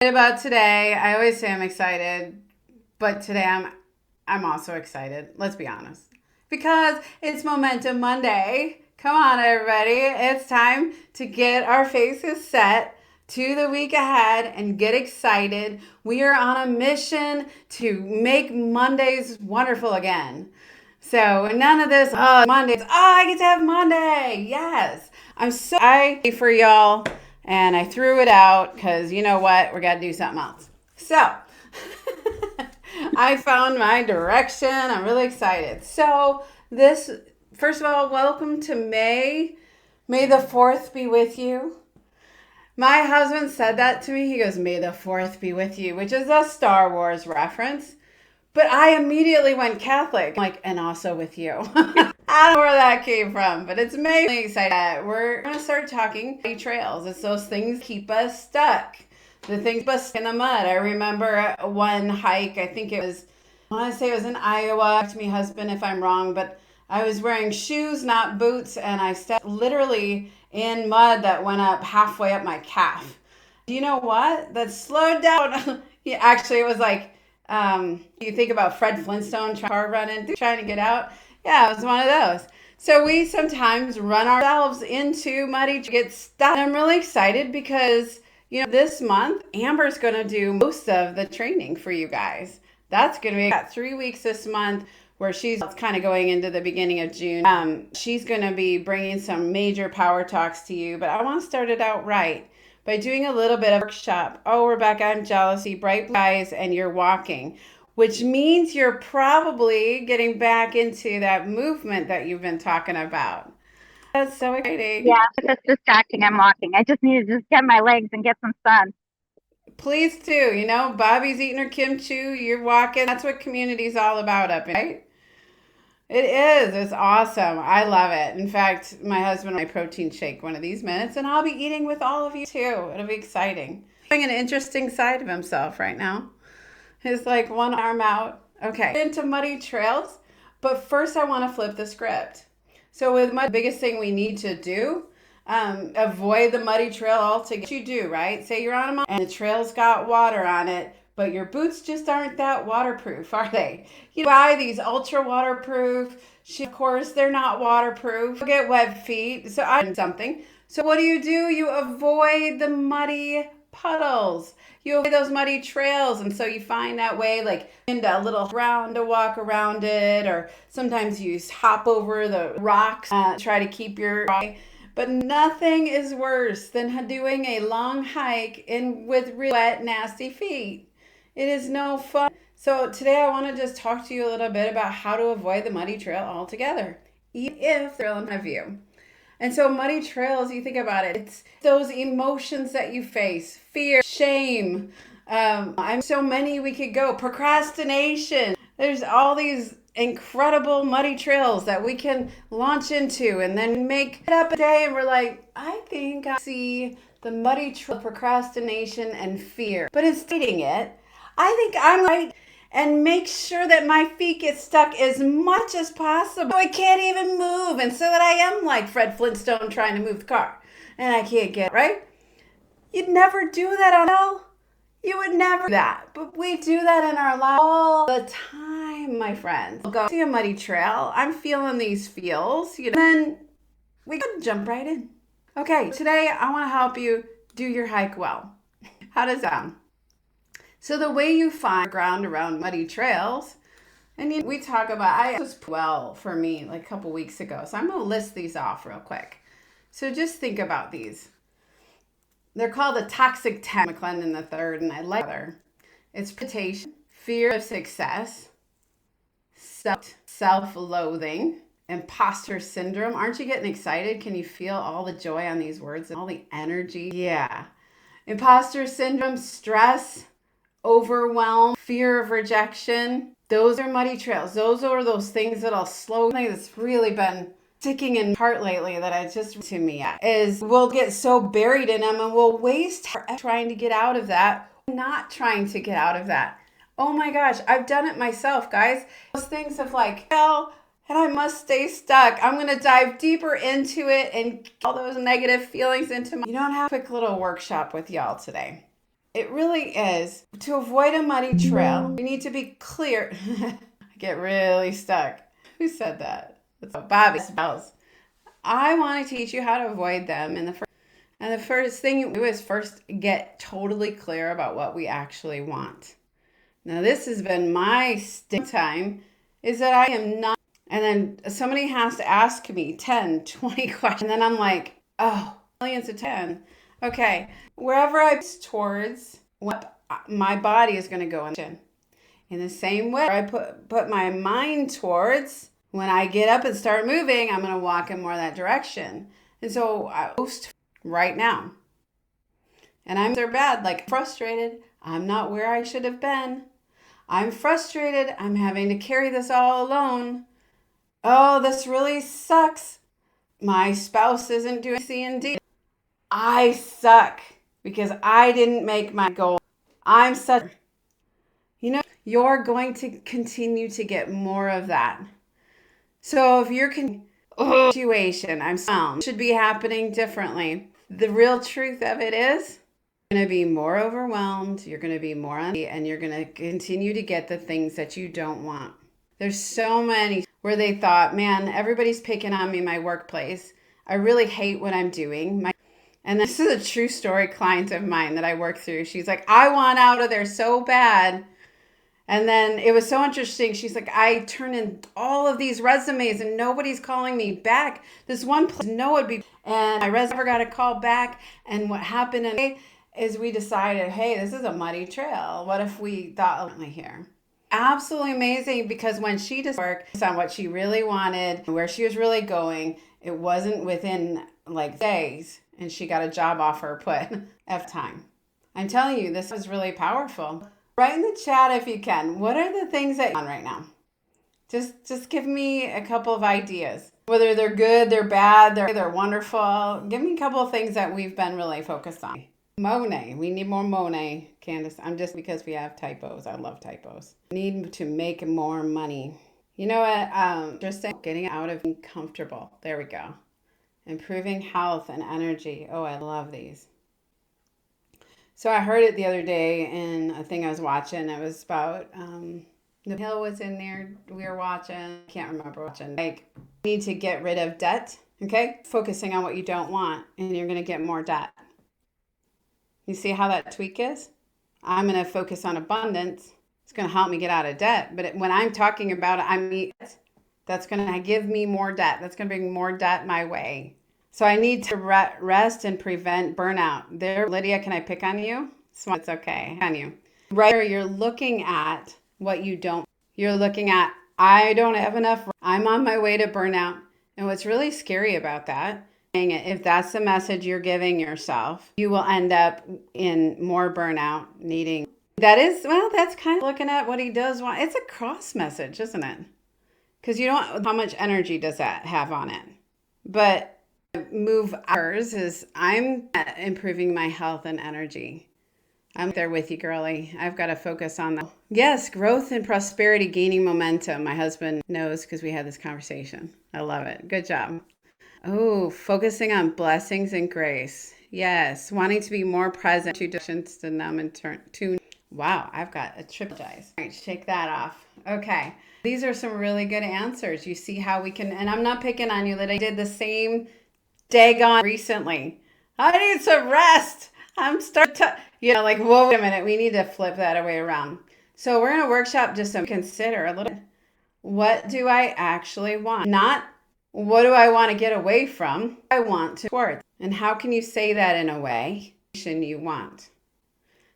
about today. I always say I'm excited, but today I'm also excited. Let's be honest. Because it's Momentum Monday. Come on everybody. It's time to get our faces set to the week ahead and get excited. We are on a mission to make Mondays wonderful again. So none of this, Mondays, I get to have Monday. Yes. I'm so excited for y'all. And I threw it out because you know what? We're got to do something else. So I found my direction. I'm really excited. So first of all, welcome to May. May the 4th be with you. My husband said that to me. He goes, May the 4th be with you, which is a Star Wars reference. But I immediately went Catholic, and also with you. I don't know where that came from, but it's amazing excited. We're going to start talking trails. It's those things keep us stuck. The things keep us in the mud. I remember one hike, I want to say it was in Iowa. Talk to me, husband, if I'm wrong, but I was wearing shoes, not boots, and I stepped literally in mud that went up halfway up my calf. Do you know what? That slowed down. Actually, it was like, you think about Fred Flintstone car running, trying to get out. Yeah, it was one of those. So we sometimes run ourselves into muddy, get stuck. And I'm really excited because, this month, Amber's going to do most of the training for you guys. That's going to be about 3 weeks this month where she's kind of going into the beginning of June. She's going to be bringing some major power talks to you, but I want to start it out right by doing a little bit of workshop. Oh, Rebecca, I'm jealous. See bright blue eyes and you're walking, which means you're probably getting back into that movement that you've been talking about. That's so exciting. Yeah, it's just distracting. I'm walking. I just need to just get my legs and get some sun. Please do. Bobby's eating her kimchi. You're walking. That's what community's all about right? It is. It's awesome. I love it. In fact, my husband and I protein shake one of these minutes, and I'll be eating with all of you too. It'll be exciting. Showing an interesting side of himself right now. His one arm out. Okay. Into muddy trails, but first I want to flip the script. So with mud, the biggest thing we need to do, avoid the muddy trail altogether. You do, right? Say you're on a mountain and the trail's got water on it, but your boots just aren't that waterproof, are they? You buy these ultra waterproof. Of course, they're not waterproof. You get wet feet. So I did something. So what do? You avoid the muddy puddles. You avoid those muddy trails. And so you find that way, into a little ground to walk around it, or sometimes you hop over the rocks, try to keep your But nothing is worse than doing a long hike with really wet, nasty feet. It is no fun. So today I want to just talk to you a little bit about how to avoid the muddy trail altogether, even if they're in front of you. And so muddy trails, you think about it, it's those emotions that you face, fear, shame. I'm so many we could go. Procrastination. There's all these incredible muddy trails that we can launch into and then make it up a day and we're like, I think I see the muddy trail of procrastination and fear. But instead of it, I think I'm right and make sure that my feet get stuck as much as possible. So I can't even move and so that I am like Fred Flintstone trying to move the car and I can't get right. You'd never do that on hell. You would never do that. But we do that in our life all the time, my friends. We'll go see a muddy trail. I'm feeling these feels, and then we can jump right in. Okay, today I want to help you do your hike well. How does that sound? So the way you find ground around muddy trails, and we talk about, it was well for me a couple weeks ago. So I'm going to list these off real quick. So just think about these. They're called the toxic 10, McClendon III, and I like other. It's presentation, fear of success, self-loathing, imposter syndrome. Aren't you getting excited? Can you feel all the joy on these words and all the energy? Yeah. Imposter syndrome, stress, overwhelm, fear of rejection. Those are muddy trails. Those are those things that'll slow me. That's really been sticking in heart lately that I just to me is we'll get so buried in them and we'll waste trying to get out of that, not trying to get out of that. Oh my gosh, I've done it myself, guys. Those things of hell, and I must stay stuck. I'm going to dive deeper into it and get all those negative feelings into my. You don't have a quick little workshop with y'all today. It really is. To avoid a muddy trail, we need to be clear. I get really stuck. Who said that? That's Bobby Spells. I want to teach you how to avoid them. And the first thing you do is first get totally clear about what we actually want. Now, this has been my time, is that I am not. And then somebody has to ask me 10, 20 questions. And then I'm like, oh, millions of 10. Okay, wherever I towards what my body is going to go in. In the same way, I put my mind towards when I get up and start moving, I'm going to walk in more that direction. And so I post right now. And they're bad, like frustrated. I'm not where I should have been. I'm frustrated. I'm having to carry this all alone. Oh, this really sucks. My spouse isn't doing C and D. I suck because I didn't make my goal. I'm such. You're going to continue to get more of that. So if you're situation, should be happening differently. The real truth of it is you're going to be more overwhelmed, you're going to be more and you're going to continue to get the things that you don't want. There's so many where they thought, man, everybody's picking on me in my workplace. I really hate what I'm doing. And this is a true story client of mine that I work through. She's like, I want out of there so bad. And then it was so interesting. She's like, I turn in all of these resumes and nobody's calling me back. This one place, no, it'd be, and my resume never got a call back. And what happened is we decided, hey, this is a muddy trail. What if we thought here? Absolutely amazing, because when she just worked on what she really wanted, where she was really going, it wasn't within like days, and she got a job offer put F time. I'm telling you, this was really powerful. Write in the chat if you can. What are the things that you're on right now? Just give me a couple of ideas. Whether they're good, they're bad, they're wonderful. Give me a couple of things that we've been really focused on. Monet. We need more Monet, Candace. I'm just because we have typos. I love typos. Need to make more money. You know what? Just getting out of being comfortable. There we go. Improving health and energy. Oh, I love these. So I heard it the other day in a thing I was watching. It was about the Hill was in there. We were watching. Can't remember watching. Like, you need to get rid of debt. Okay, focusing on what you don't want, and you're going to get more debt. You see how that tweak is? I'm going to focus on abundance. It's going to help me get out of debt. But when I'm talking about it, that's going to give me more debt. That's going to bring more debt my way. So I need to rest and prevent burnout. There, Lydia, can I pick on you? It's okay. On you. Right here, you're looking at what you don't. You're looking at, I don't have enough. I'm on my way to burnout. And what's really scary about that, if that's the message you're giving yourself, you will end up in more burnout, needing. That's kind of looking at what he does want. It's a cross message, isn't it? Because you don't, how much energy does that have on it? But move ours is I'm improving my health and energy. I'm there with you, girlie. I've got to focus on that. Yes, growth and prosperity, gaining momentum. My husband knows because we had this conversation. I love it. Good job. Oh, focusing on blessings and grace. Yes, wanting to be more present to distance to numb and turn to. Wow, I've got a triple dice. All right, shake that off. Okay, these are some really good answers. You see how we can, and I'm not picking on you, that I did the same daggone recently. I need some rest. I'm starting to, like, whoa, wait a minute. We need to flip that way around. So we're going to workshop just to consider a little bit. What do I actually want? Not what do I want to get away from? I want to towards. And how can you say that in a way you want?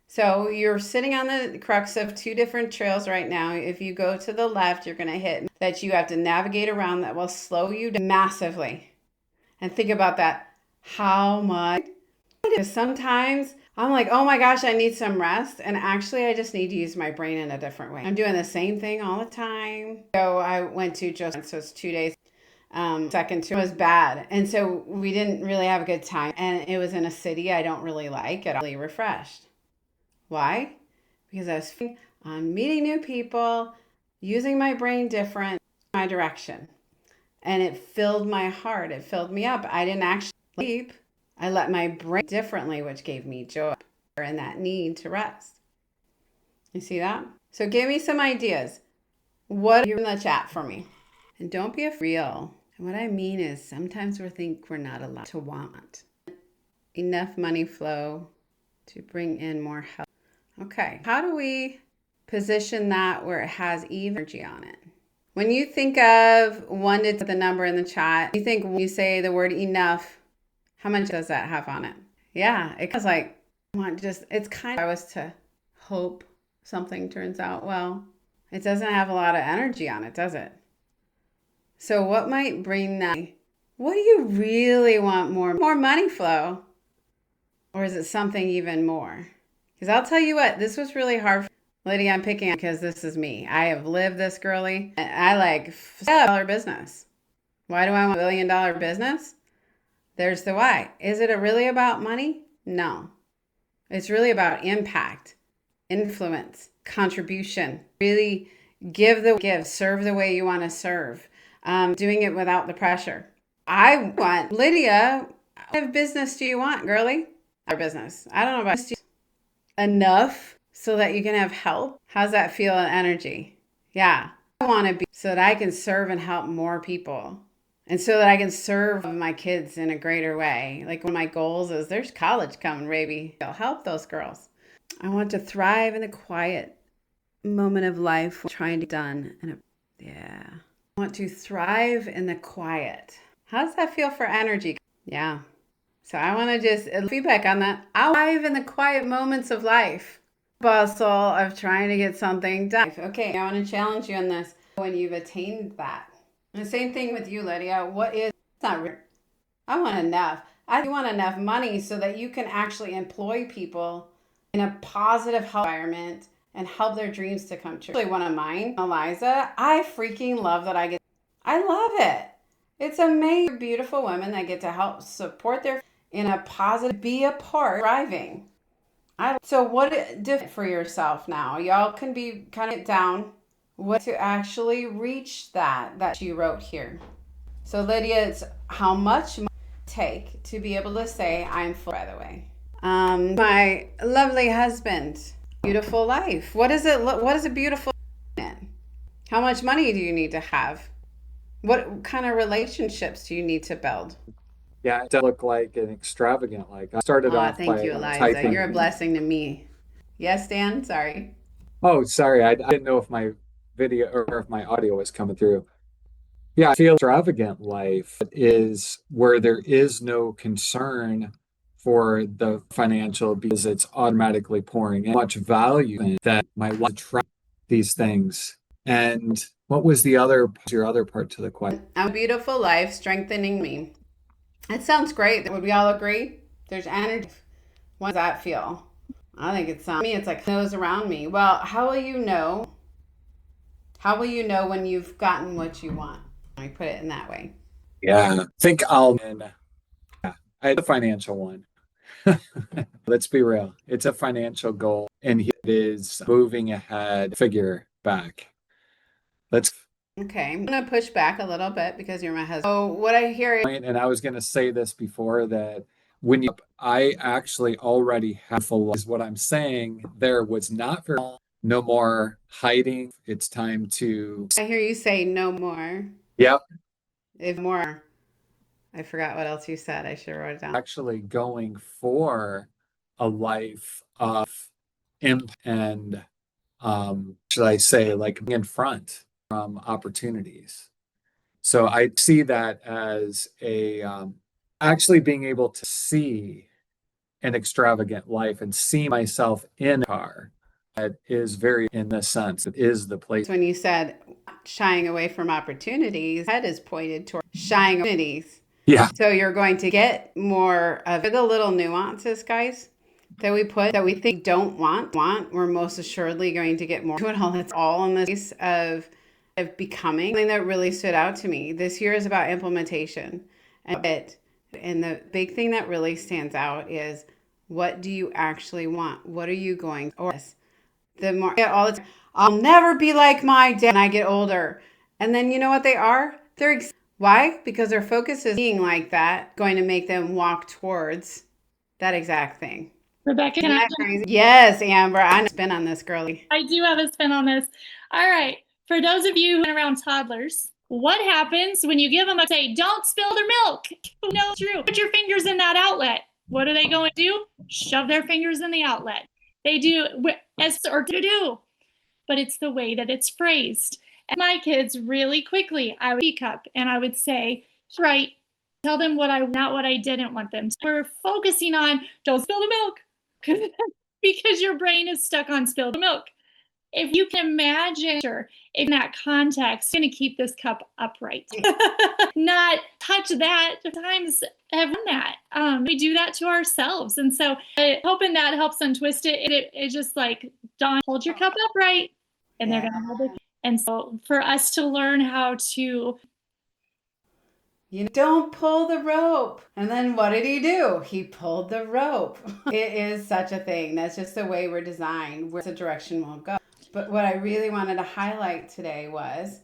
So you're sitting on the crux of two different trails right now. If you go to the left, you're going to hit that you have to navigate around that will slow you down massively. And think about that. How much? Sometimes I'm like, oh my gosh, I need some rest. And actually, I just need to use my brain in a different way. I'm doing the same thing all the time. So I went to just, so it's 2 days. Second tour was bad. And so we didn't really have a good time. And it was in a city I don't really like. It really refreshed. Why? Because I was on meeting new people, using my brain different, my direction. And it filled my heart. It filled me up. I didn't actually sleep. I let my brain differently, which gave me joy. and that need to rest. You see that? So give me some ideas. What are you in the chat for me? And don't be real. And what I mean is sometimes we think we're not allowed to want enough money flow to bring in more help. Okay, how do we position that where it has even energy on it? When you think of 1 to the number in the chat, you think when you say the word enough, how much does that have on it? Yeah, it goes like, it's kind of, I was to hope something turns out well. It doesn't have a lot of energy on it, does it? So what might bring that? What do you really want more? More money flow? Or is it something even more? Because I'll tell you what, this was really hard. Lydia, I'm picking on because this is me. I have lived this, girly. I like $1 business. Why do I want $1 billion business? There's the why. Is it really about money? No. It's really about impact, influence, contribution. Really give, serve the way you want to serve. Doing it without the pressure. I want, Lydia, what kind of business do you want, girly? Our business. I don't know about enough so that you can have help. How's that feel in energy? Yeah. I want to be so that I can serve and help more people. And so that I can serve my kids in a greater way. Like one of my goals is there's college coming, baby. I'll help those girls. I want to thrive in the quiet moment of life trying to get done. Yeah. I want to thrive in the quiet. How does that feel for energy? Yeah. So I want to just feedback on that. I thrive in the quiet moments of life. Bustle of trying to get something done. Okay, I want to challenge you on this. When you've attained that. The same thing with you, Lydia. It's not real. I want enough. I want enough money so that you can actually employ people in a positive health environment and help their dreams to come true. Actually, one of mine, Eliza, I freaking love that I love it. It's amazing, beautiful women that get to help support their in a positive, be a part, thriving. So what different for yourself now? Y'all can be kind of down what to actually reach that you wrote here. So Lydia, it's how much take to be able to say I'm full, by the way. My lovely husband, beautiful life. What is a beautiful in? How much money do you need to have? What kind of relationships do you need to build? Yeah, it does look like an extravagant. Like I started off Thank by you, Eliza. typing. You're a blessing to me. Yes, Dan? Sorry. Oh, sorry, I didn't know if my video or if my audio was coming through. Yeah, I feel extravagant life is where there is no concern for the financial because it's automatically pouring in much value in that my life attract these things. And what was your other part to the question? A beautiful life strengthening me. It sounds great. Would we all agree? There's energy. What does that feel? I think it's me. It's like those around me. Well, how will you know? How will you know when you've gotten what you want? Let me put it in that way. Yeah, I think I'll. Yeah, I had a financial one. Let's be real. It's a financial goal, and it is moving ahead, figure back. Let's. Okay, I'm gonna push back a little bit because you're my husband. So what I hear is, And I was going to say this before that I actually already have full is what I'm saying. There was not very no more hiding. It's time to. I hear you say no more. Yep. If more, I forgot what else you said. I should have wrote it down. Actually going for a life of imp and should I say like in front from opportunities. So I see that as a actually being able to see an extravagant life and see myself in a car that is very in this sense. It is the place. When you said shying away from opportunities, head is pointed toward shying opportunities. Yeah. So you're going to get more of the little nuances, guys, that we think don't want. We're most assuredly going to get more. That's all in this case of becoming. Something that really stood out to me this year is about implementation. And the big thing that really stands out is what do you actually want? What are you going or the more all the time, I'll never be like my dad when I get older. And then you know what they are? Why? Because their focus is being like that, going to make them walk towards that exact thing. Rebecca, Isn't that crazy? Yes, Amber. I spin on this, girly. I do have a spin on this. All right. For those of you who are around toddlers, what happens when you give them a say, don't spill their milk? No, it's true. Put your fingers in that outlet. What are they going to do? Shove their fingers in the outlet. They do as or to do, but it's the way that it's phrased. And my kids really quickly, I would speak up and I would say, right, tell them not what I didn't want them. We're focusing on don't spill the milk because your brain is stuck on spilled milk. If you can imagine in that context, going to keep this cup upright, not touch that. Times have done that. We do that to ourselves, and so hoping that helps untwist it. It just like Dawn, hold your cup upright, and they're going to hold it. And so for us to learn how to. Don't pull the rope. And then what did he do? He pulled the rope. It is such a thing. That's just the way we're designed. Where's the direction we'll go. But what I really wanted to highlight today was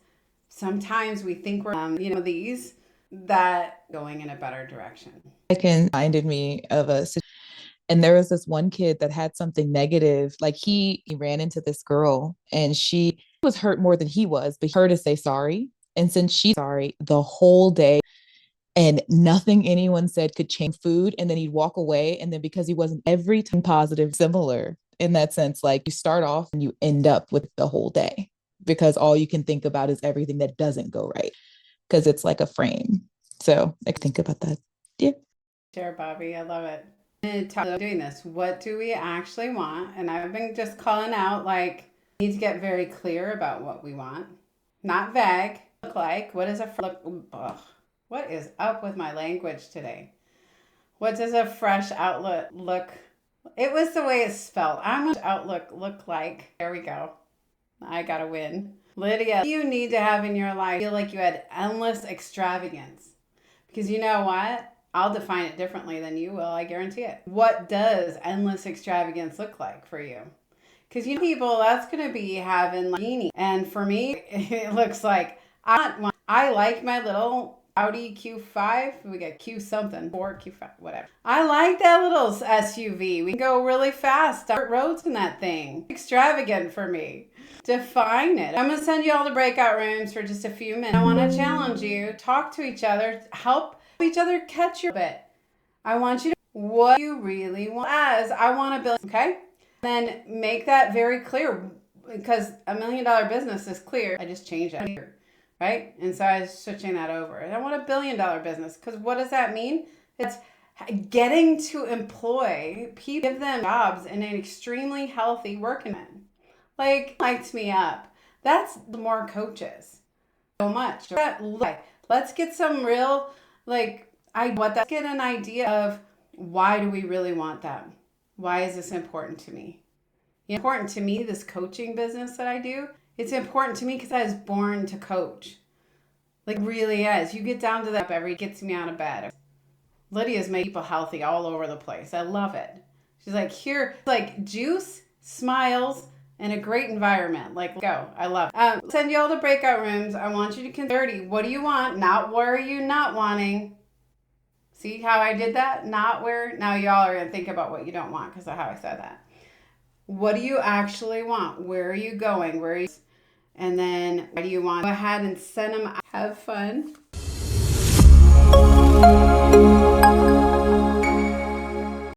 sometimes we think we're, these that going in a better direction. It reminded me of a situation. And there was this one kid that had something negative. Like he ran into this girl and she was hurt more than he was, but her to say sorry. And since she's sorry the whole day, and nothing anyone said could change food. And then he'd walk away. And then because he wasn't every time positive, similar in that sense, like you start off and you end up with the whole day because all you can think about is everything that doesn't go right because it's like a frame. So I think about that. Yeah. Sure, Bobby. I love it. And doing this, what do we actually want? And I've been just calling out, like, we need to get very clear about what we want. Not vague. Look like, what is a look? Ugh. What is up with my language today? What does a fresh outlook look? It was the way it's spelled. How much outlook look like? There we go. I got to win. Lydia, what do you need to have in your life? Feel like you had endless extravagance. Because you know what? I'll define it differently than you will. I guarantee it. What does endless extravagance look like for you? Because people, that's going to be having like genie. And for me, it looks like I like my little Audi Q5, we got Q something, 4, Q5, whatever. I like that little SUV. We can go really fast, dirt roads in that thing. Extravagant for me. Define it. I'm going to send you all to breakout rooms for just a few minutes. I want to challenge you, talk to each other, help each other catch your bit. I want you to, what you really want as I want to build, okay? Then make that very clear because $1 million business is clear. I just changed it. Right? And so I was switching that over. And I want $1 billion business because what does that mean? It's getting to employ people, give them jobs in an extremely healthy work environment. Like, lights me up. That's more coaches. So much. Let's get some real, let's get an idea of why do we really want that? Why is this important to me? Important to me, this coaching business that I do. It's important to me because I was born to coach. Like really is. You get down to that gets me out of bed. Lydia's made people healthy all over the place. I love it. She's like, here, like juice, smiles, and a great environment. Like, go. I love it. Send you all to breakout rooms. I want you to consider 30. What do you want? Not where are you not wanting? See how I did that? Not where. Now y'all are going to think about what you don't want because of how I said that. What do you actually want? Where are you going? And then what do you want? Go ahead and send them out. Have fun.